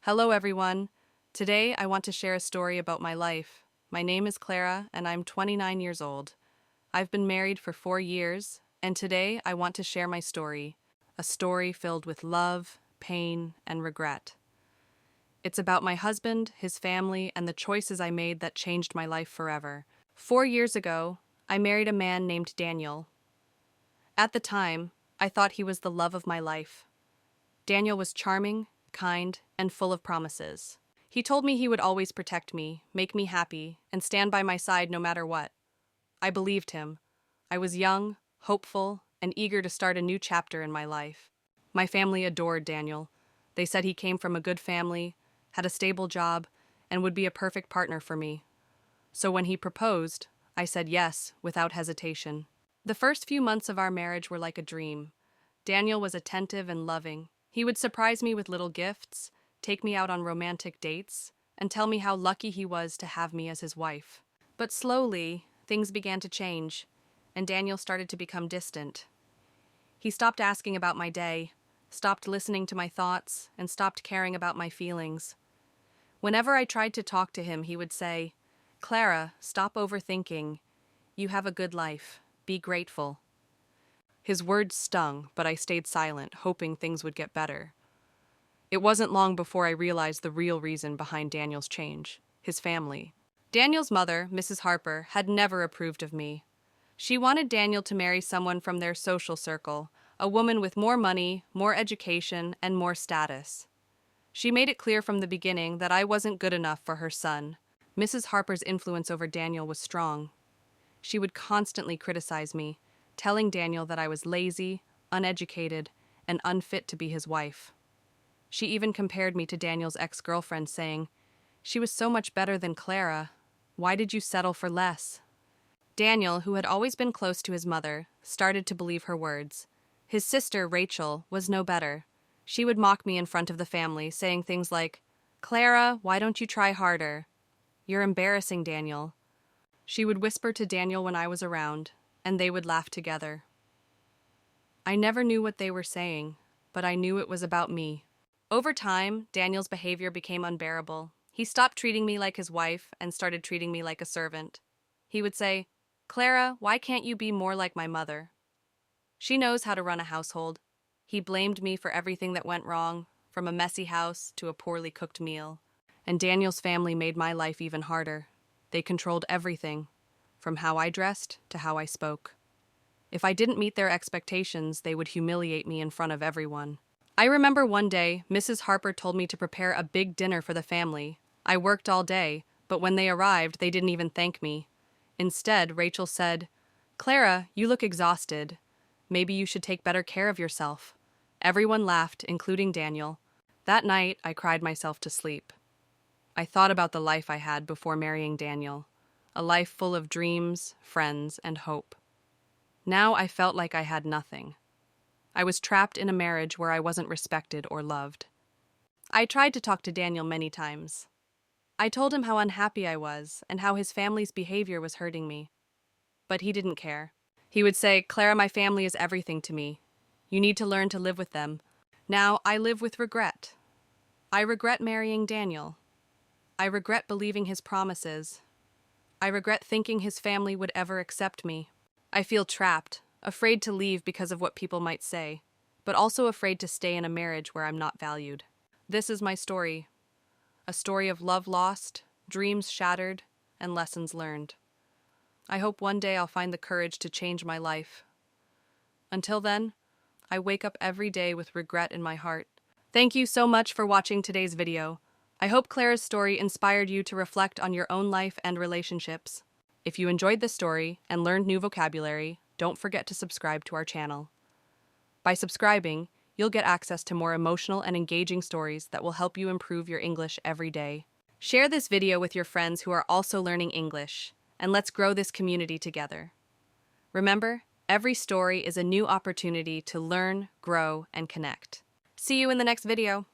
Hello, everyone. Today, I want to share a story about my life. My name is Clara, and I'm 29 years old. I've been married for 4 years, and today I want to share my story, a story filled with love, pain, and regret. It's about my husband, his family, and the choices I made that changed my life forever. 4 years ago, I married a man named Daniel. At the time, I thought he was the love of my life. Daniel was charming, kind, and full of promises. He told me he would always protect me, make me happy, and stand by my side no matter what. I believed him. I was young, hopeful, and eager to start a new chapter in my life. My family adored Daniel. They said he came from a good family, had a stable job, and would be a perfect partner for me. So when he proposed, I said yes, without hesitation. The first few months of our marriage were like a dream. Daniel was attentive and loving. He would surprise me with little gifts, take me out on romantic dates, and tell me how lucky he was to have me as his wife. But slowly, things began to change, and Daniel started to become distant. He stopped asking about my day, stopped listening to my thoughts, and stopped caring about my feelings. Whenever I tried to talk to him, he would say, "Clara, stop overthinking. You have a good life. Be grateful." His words stung, but I stayed silent, hoping things would get better. It wasn't long before I realized the real reason behind Daniel's change: his family. Daniel's mother, Mrs. Harper, had never approved of me. She wanted Daniel to marry someone from their social circle, a woman with more money, more education, and more status. She made it clear from the beginning that I wasn't good enough for her son. Mrs. Harper's influence over Daniel was strong. She would constantly criticize me, telling Daniel that I was lazy, uneducated, and unfit to be his wife. She even compared me to Daniel's ex-girlfriend, saying, "She was so much better than Clara. Why did you settle for less?" Daniel, who had always been close to his mother, started to believe her words. His sister, Rachel, was no better. She would mock me in front of the family, saying things like, "Clara, why don't you try harder? You're embarrassing Daniel." She would whisper to Daniel when I was around, and they would laugh together. I never knew what they were saying, but I knew it was about me. Over time, Daniel's behavior became unbearable. He stopped treating me like his wife and started treating me like a servant. He would say, "Clara, why can't you be more like my mother? She knows how to run a household." He blamed me for everything that went wrong, from a messy house to a poorly cooked meal. And Daniel's family made my life even harder. They controlled everything, from how I dressed to how I spoke. If I didn't meet their expectations, they would humiliate me in front of everyone. I remember one day, Mrs. Harper told me to prepare a big dinner for the family. I worked all day, but when they arrived, they didn't even thank me. Instead, Rachel said, "Clara, you look exhausted. Maybe you should take better care of yourself." Everyone laughed, including Daniel. That night, I cried myself to sleep. I thought about the life I had before marrying Daniel. A life full of dreams, friends, and hope. Now I felt like I had nothing. I was trapped in a marriage where I wasn't respected or loved. I tried to talk to Daniel many times. I told him how unhappy I was and how his family's behavior was hurting me. But he didn't care. He would say, "Clara, my family is everything to me. You need to learn to live with them." Now I live with regret. I regret marrying Daniel. I regret believing his promises. I regret thinking his family would ever accept me. I feel trapped, afraid to leave because of what people might say, but also afraid to stay in a marriage where I'm not valued. This is my story. A story of love lost, dreams shattered, and lessons learned. I hope one day I'll find the courage to change my life. Until then, I wake up every day with regret in my heart. Thank you so much for watching today's video. I hope Clara's story inspired you to reflect on your own life and relationships. If you enjoyed this story and learned new vocabulary, don't forget to subscribe to our channel. By subscribing, you'll get access to more emotional and engaging stories that will help you improve your English every day. Share this video with your friends who are also learning English, and let's grow this community together. Remember, every story is a new opportunity to learn, grow, and connect. See you in the next video.